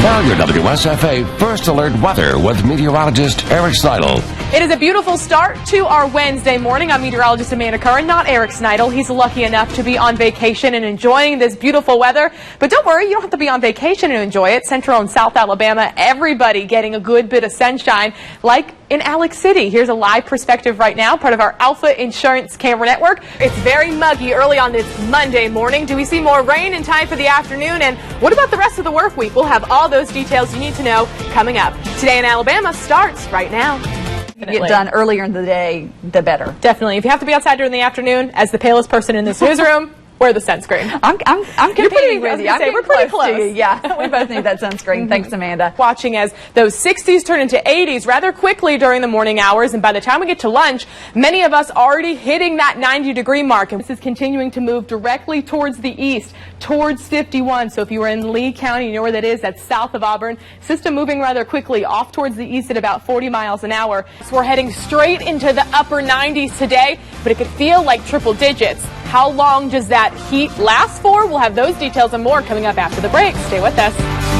Now your WSFA First Alert weather with meteorologist Eric Sneidel. It is a beautiful start to our Wednesday morning. I'm meteorologist Curran, not Eric Sneidel. He's lucky enough to be on vacation and enjoying this beautiful weather. But don't worry, you don't have to be on vacation to enjoy it. Central and South Alabama, everybody getting a good bit of sunshine, like in Alex City. Here's a live perspective right now, part of our Alpha Insurance camera network. It's very muggy early on this Monday morning. Do we see more rain in time for the afternoon? And what about the rest of the work week? We'll have all those details you need to know coming up. Today in Alabama starts right now. Get done earlier in the day, the better. Definitely. If you have to be outside during the afternoon, as the palest person in this newsroom, wear the sunscreen. I'm competing with you. We're pretty close. To you. Yeah, we both need that sunscreen. Thanks, Amanda. Watching as those 60s turn into 80s rather quickly during the morning hours, and by the time we get to lunch, many of us already hitting that 90-degree mark. And this is continuing to move directly towards the east, towards 51. So if you were in Lee County, you know where that is. That's south of Auburn. System moving rather quickly off towards the east at about 40 miles an hour. So we're heading straight into the upper 90s today, but it could feel like triple digits. How long does that heat last for? We'll have those details and more coming up after the break. Stay with us.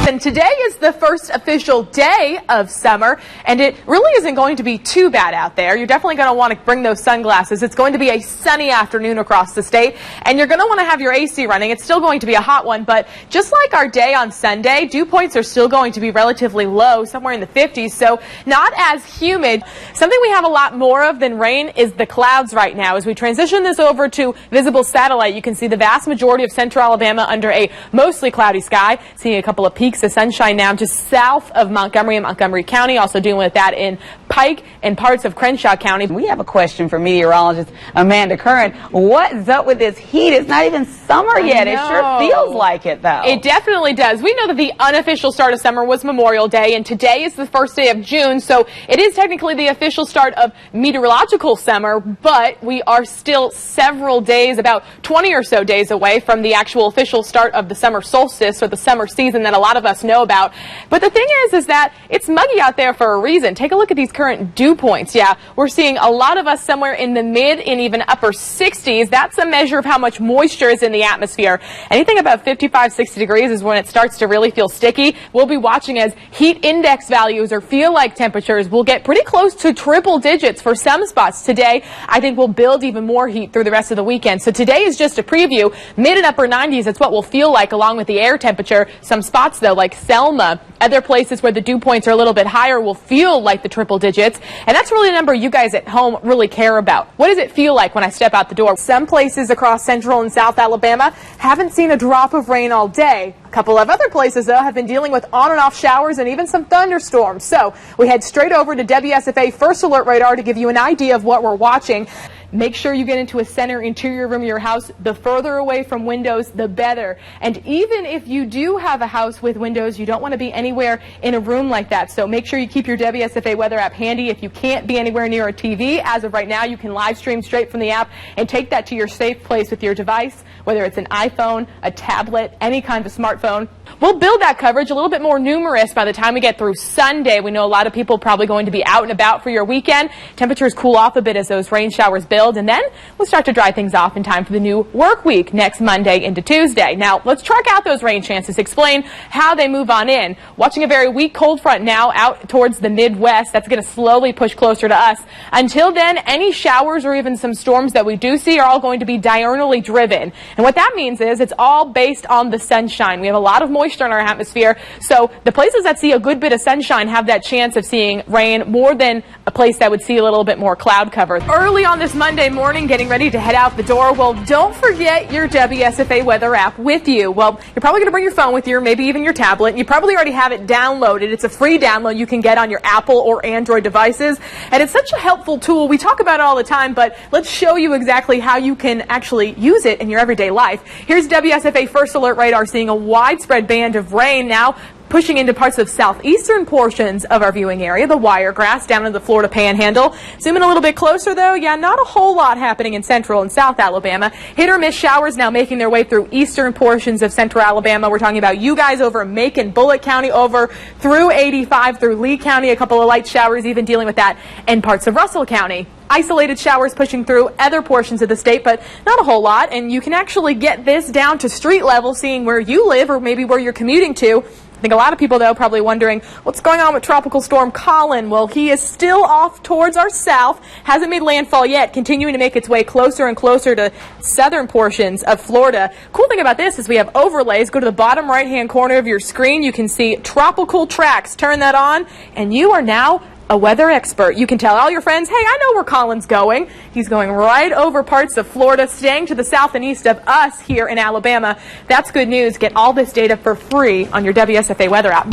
And today is the first official day of summer, and it really isn't going to be too bad out there. You're definitely going to want to bring those sunglasses. It's going to be a sunny afternoon across the state, and you're going to want to have your AC running. It's still going to be a hot one, but just like our day on Sunday, dew points are still going to be relatively low, somewhere in the 50s, so not as humid. Something we have a lot more of than rain is the clouds right now. As we transition this over to visible satellite, you can see the vast majority of central Alabama under a mostly cloudy sky. Seeing a couple of peaks of sunshine now just south of Montgomery and Montgomery County, also dealing with that in Pike and parts of Crenshaw County. We have a question for meteorologist Amanda Curran. What's up with this heat? It's not even summer yet. It sure feels like it, though. It definitely does. We know that the unofficial start of summer was Memorial Day, and today is the first day of June, so it is technically the official start of meteorological summer, but we are still several days, about 20 or so days away from the actual official start of the summer solstice, or the summer season that a lot of us know about. But the thing is that it's muggy out there for a reason. Take a look at these current dew points. Yeah, we're seeing a lot of us somewhere in the mid and even upper 60s. That's a measure of how much moisture is in the atmosphere. Anything above 55, 60 degrees is when it starts to really feel sticky. We'll be watching as heat index values or feel like temperatures will get pretty close to triple digits for some spots today. I think we'll build even more heat through the rest of the weekend. So today is just a preview. Mid and upper 90s, it's what we'll feel like along with the air temperature. Some spots though, like Selma, other places where the dew points are a little bit higher will feel like the triple digits. And that's really a number you guys at home really care about. What does it feel like when I step out the door? Some places across central and south Alabama haven't seen a drop of rain all day. A couple of other places, though, have been dealing with on and off showers and even some thunderstorms. So we head straight over to WSFA First Alert Radar to give you an idea of what we're watching. Make sure you get into a center interior room of your house. The further away from windows, the better. And even if you do have a house with windows, you don't want to be anywhere in a room like that. So make sure you keep your WSFA weather app handy. If you can't be anywhere near a TV, as of right now, you can live stream straight from the app and take that to your safe place with your device, whether it's an iPhone, a tablet, any kind of smartphone. We'll build that coverage a little bit more numerous by the time we get through Sunday. We know a lot of people probably going to be out and about for your weekend. Temperatures cool off a bit as those rain showers build, and then we'll start to dry things off in time for the new work week next Monday into Tuesday. Now, let's track out those rain chances, explain how they move on in. Watching a very weak cold front now out towards the Midwest. That's going to slowly push closer to us. Until then, any showers or even some storms that we do see are all going to be diurnally driven. And what that means is it's all based on the sunshine. We have a lot of moisture in our atmosphere, so the places that see a good bit of sunshine have that chance of seeing rain more than a place that would see a little bit more cloud cover. Early on this Monday morning, getting ready to head out the door, well, don't forget your WSFA weather app with you. Well, you're probably going to bring your phone with you, or maybe even your tablet. You probably already have it downloaded. It's a free download you can get on your Apple or Android devices, and it's such a helpful tool. We talk about it all the time, but let's show you exactly how you can actually use it in your everyday life. Here's WSFA First Alert Radar seeing a widespread band of rain now pushing into parts of southeastern portions of our viewing area, the Wiregrass down in the Florida Panhandle. Zooming a little bit closer, though, yeah, not a whole lot happening in central and south Alabama. Hit or miss showers now making their way through eastern portions of central Alabama. We're talking about you guys over Macon, Bullitt County, over through 85, through Lee County, a couple of light showers even dealing with that, and parts of Russell County. Isolated showers pushing through other portions of the state, but not a whole lot. And you can actually get this down to street level, seeing where you live or maybe where you're commuting to. I think a lot of people, though, probably wondering what's going on with Tropical Storm Colin. Well, he is still off towards our south, hasn't made landfall yet, continuing to make its way closer and closer to southern portions of Florida. Cool thing about this is we have overlays. Go to the bottom right-hand corner of your screen. You can see tropical tracks. Turn that on, and you are now a weather expert. You can tell all your friends, hey, I know where Colin's going. He's going right over parts of Florida, staying to the south and east of us here in Alabama. That's good news. Get all this data for free on your WSFA weather app.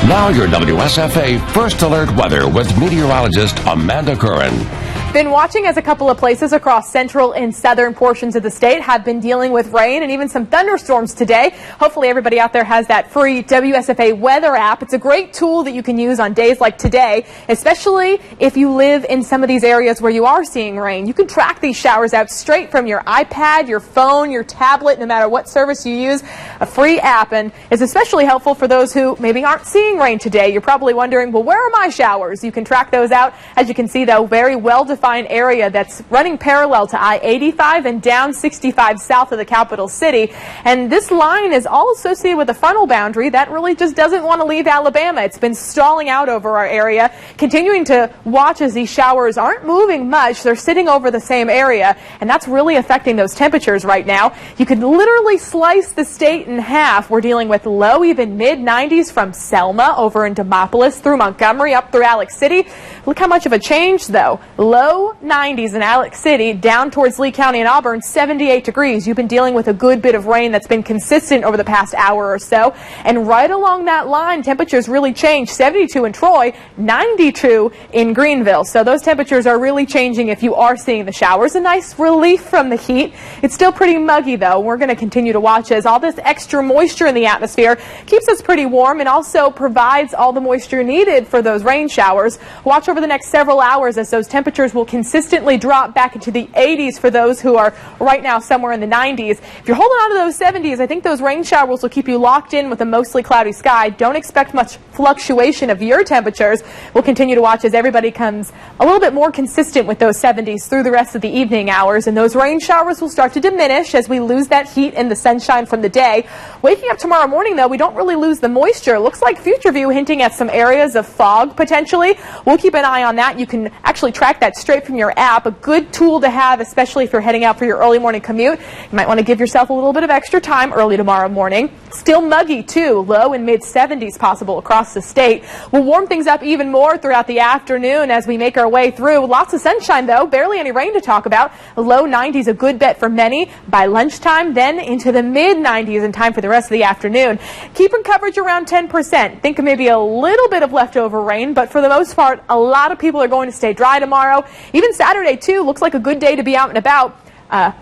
Now your WSFA First Alert weather with meteorologist Amanda Curran. Been watching as a couple of places across central and southern portions of the state have been dealing with rain and even some thunderstorms today. Hopefully everybody out there has that free WSFA weather app. It's a great tool that you can use on days like today, especially if you live in some of these areas where you are seeing rain. You can track these showers out straight from your iPad, your phone, your tablet, no matter what service you use. A free app, and is especially helpful for those who maybe aren't seeing rain today. You're probably wondering, well, where are my showers? You can track those out. As you can see, though, very well-defined area that's running parallel to I-85 and down 65 south of the capital city. And this line is all associated with a frontal boundary that really just doesn't want to leave Alabama. It's been stalling out over our area, continuing to watch as these showers aren't moving much. They're sitting over the same area, and that's really affecting those temperatures right now. You could literally slice the state in half. We're dealing with low, even mid-90s from Selma over in Demopolis through Montgomery up through Alex City. Look how much of a change, though. Low 90s in Alex City, down towards Lee County and Auburn, 78 degrees. You've been dealing with a good bit of rain that's been consistent over the past hour or so. And right along that line, temperatures really change. 72 in Troy, 92 in Greenville. So those temperatures are really changing if you are seeing the showers. A nice relief from the heat. It's still pretty muggy, though. We're going to continue to watch as all this extra moisture in the atmosphere keeps us pretty warm and also provides all the moisture needed for those rain showers. Watch over the next several hours as those temperatures will consistently drop back into the 80s for those who are right now somewhere in the 90s. If you're holding on to those 70s, I think those rain showers will keep you locked in with a mostly cloudy sky. Don't expect much fluctuation of your temperatures. We'll continue to watch as everybody comes a little bit more consistent with those 70s through the rest of the evening hours, and those rain showers will start to diminish as we lose that heat and the sunshine from the day. Waking up tomorrow morning, though, we don't really lose the moisture. It looks like Future View hinting at some areas of fog potentially. We'll keep an eye on that. You can actually track that straight from your app. A good tool to have, especially if you're heading out for your early morning commute. You might want to give yourself a little bit of extra time early tomorrow morning. Still muggy, too. Low and mid-70s possible across the state. We'll warm things up even more throughout the afternoon as we make our way through. Lots of sunshine, though. Barely any rain to talk about. Low 90s, a good bet for many. By lunchtime, then into the mid-90s in time for the rest of the afternoon. Keeping coverage around 10%. Think of maybe a little bit of leftover rain, but for the most part, a lot of people are going to stay dry tomorrow. Even Saturday, too, looks like a good day to be out and about.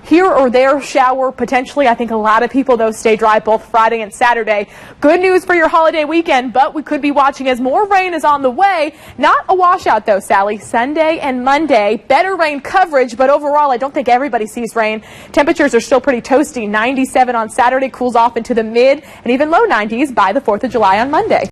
Here or there shower potentially. I think a lot of people, though, stay dry both Friday and Saturday. Good news for your holiday weekend, but we could be watching as more rain is on the way. Not a washout, though, Sally. Sunday and Monday, better rain coverage, but overall, I don't think everybody sees rain. Temperatures are still pretty toasty. 97 on Saturday, cools off into the mid and even low 90s by the 4th of July on Monday.